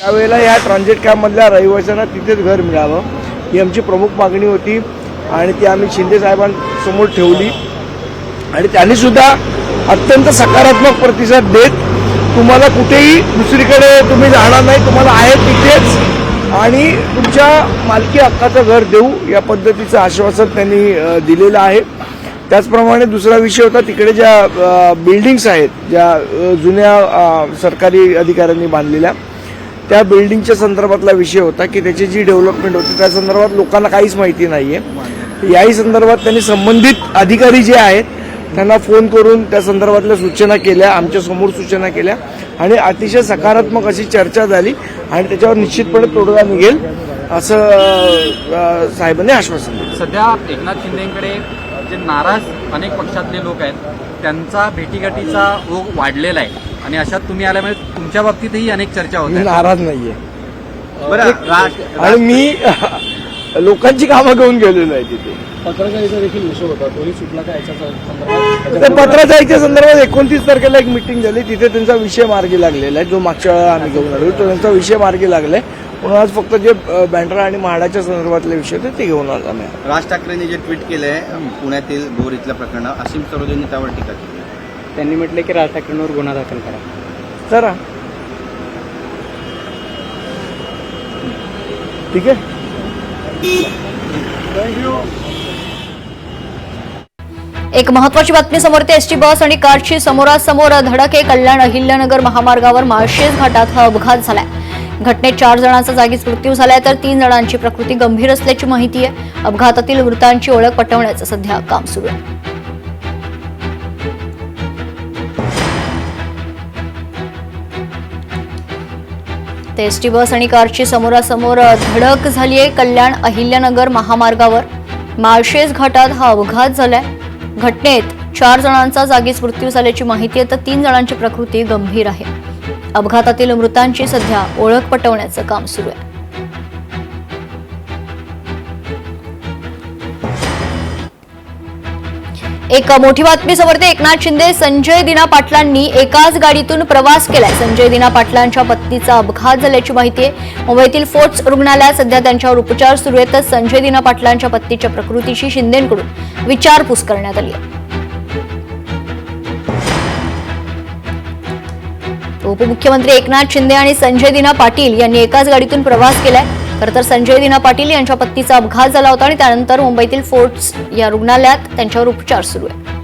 त्यावेळेला या ट्रान्झिट कॅम्पमधल्या रहिवाशांना तिथेच घर मिळावं ही आमची प्रमुख मागणी होती आणि ती आम्ही शिंदे साहेबांसमोर ठेवली आणि त्यांनीसुद्धा अत्यंत सकारात्मक प्रतिसाद देत तुम्हाला कुठेही दुसरीकडे तुम्ही जाणार नाही, तुम्हाला आहे तिथेच आणि तुमच्या मालकी हक्काचं घर देऊ या पद्धतीचं आश्वासन त्यांनी दिलेलं आहे। त्याचप्रमाणे दुसरा विषय होता तिकडे ज्या बिल्डिंग्स आहेत ज्या जुन्या सरकारी अधिकाऱ्यांनी बांधलेल्या त्या बिल्डिंगच्या संदर्भातला विषय होता की त्याची जी डेव्हलपमेंट होती त्या संदर्भात लोकांना काहीच माहिती नाही आहे। याही संदर्भात त्यांनी संबंधित अधिकारी जे आहेत त्यांना फोन करून त्या संदर्भातल्या सूचना केल्या, आमच्यासमोर सूचना केल्या आणि अतिशय सकारात्मक अशी चर्चा झाली आणि त्याच्यावर निश्चितपणे तोडगा निघेल असं साहेबांनी आश्वासन दिलं। सध्या एकनाथ शिंदेकडे जे नाराज अनेक पक्षातले लोक आहेत त्यांचा भेटीगाठीचा ओघ वाढलेला आहे आणि अशात तुम्ही आल्यामुळे तुमच्या बाबतीतही अनेक चर्चा होत्या। नाराज नाहीये बरं, आणि मी लोकांची कामं घेऊन गेलेलो आहे तिथे। पत्रकारिता देखील विषय होता, तोही सुटला का याच्या संदर्भात? त्या पत्रकारितेच्या संदर्भात 29 तारखेला एक मिटिंग झाली, तिथे त्यांचा विषय मार्गी लागलेला आहे जो मागच्या वेळा आम्ही घेऊन आलो तो त्यांचा विषय मार्गी लागलाय म्हणून आज फक्त जे बँड्रा आणि म्हाडाच्या संदर्भातले विषय होते ते घेऊन आलो आम्ही। राज ठाकरेंनी जे ट्विट केलंय पुण्यातील भोर इथल्या प्रकरणात असीम सरोदेंनी त्यावर टीका केली। त्यांनी म्हटलं की राज ठाकरेंवर गुन्हा दाखल करा। करा, ठीक आहे, थँक्यू। एक महत्वाची बातमी समोर येते। एसटी बस आणि कारची समोरासमोर धडक आहे। कल्याण अहिल्यानगर महामार्गावर माळशेज घाटात हा अपघात झालाय। घटनेत 4 जणांचा जागीच मृत्यू झालाय तर 3 जणांची प्रकृती गंभीर असल्याची माहिती आहे। अपघातातील मृतांची ओळख पटवण्याचं सध्या काम सुरू आहे। एसटी बस आणि कारची समोरासमोर धडक झालीय। कल्याण अहिल्यानगर महामार्गावर माळशेज घाटात हा अपघात झालाय। घटनेत 4 जणांचा जागीच मृत्यू झाल्याची माहिती आहे तर 3 जणांची प्रकृती गंभीर आहे। अपघातातील मृतांची सध्या ओळख पटवण्याचं काम सुरू आहे। एक मोठी बातमी समोर येते। एकनाथ शिंदे संजय दिना पाटलांनी एकाच गाडीतून प्रवास केलाय। संजय दिना पाटलांच्या पत्नीचा अपघात झाल्याची माहिती आहे। मुंबईतील फोर्ट्स रुग्णालयात सध्या त्यांच्यावर उपचार सुरू आहेत तर संजय दिना पाटलांच्या पत्नीच्या प्रकृतीची शिंदेंकडून विचारपूस करण्यात आली आहे। उपमुख्यमंत्री एकनाथ शिंदे आणि संजय दिना पाटील यांनी एकाच गाडीतून प्रवास केलाय। तर संजय दिना पाटील यांच्या पत्नीचा अपघात झाला होता आणि त्यानंतर मुंबईतील फोर्ट्स या रुग्णालयात त्यांच्यावर उपचार सुरू आहे।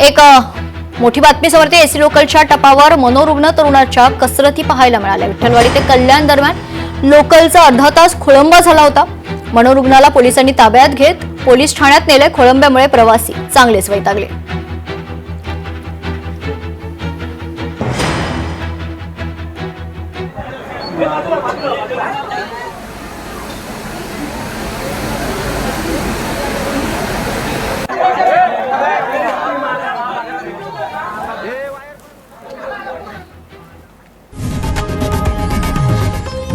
एक मोठी बातमी समोर येते। एसी लोकलच्या टपावर मनोरुग्ण तरुणाच्या कसरती पाहायला मिळाल्या। विठ्ठलवाडी ते कल्याण दरम्यान लोकलचा अर्धा तास खोळंबा झाला होता। मनोरुग्णाला पोलिसांनी ताब्यात घेत पोलीस ठाण्यात नेले। खोळंब्यामुळे प्रवासी चांगलेच वैतागले।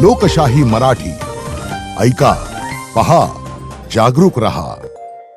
लोकशाही मराठी ऐका, पहा, जागरूक रहा।